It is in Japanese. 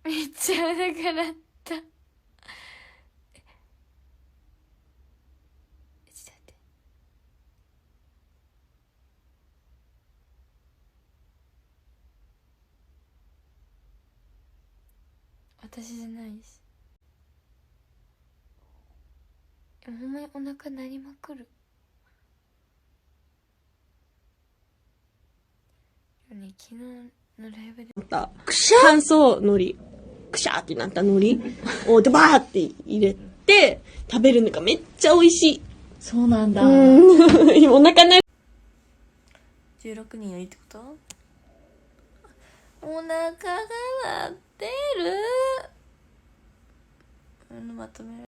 めっちゃお腹鳴った。ちょっと待って。私じゃないし。ほんまにお腹鳴りまくる。ね、昨日のライブで乾燥海苔、くしゃーってなった海苔をバーって入れて食べるのがめっちゃ美味しい。そうなんだ。今お腹鳴る。16人はいいってこと？お腹が鳴ってる。まとめる。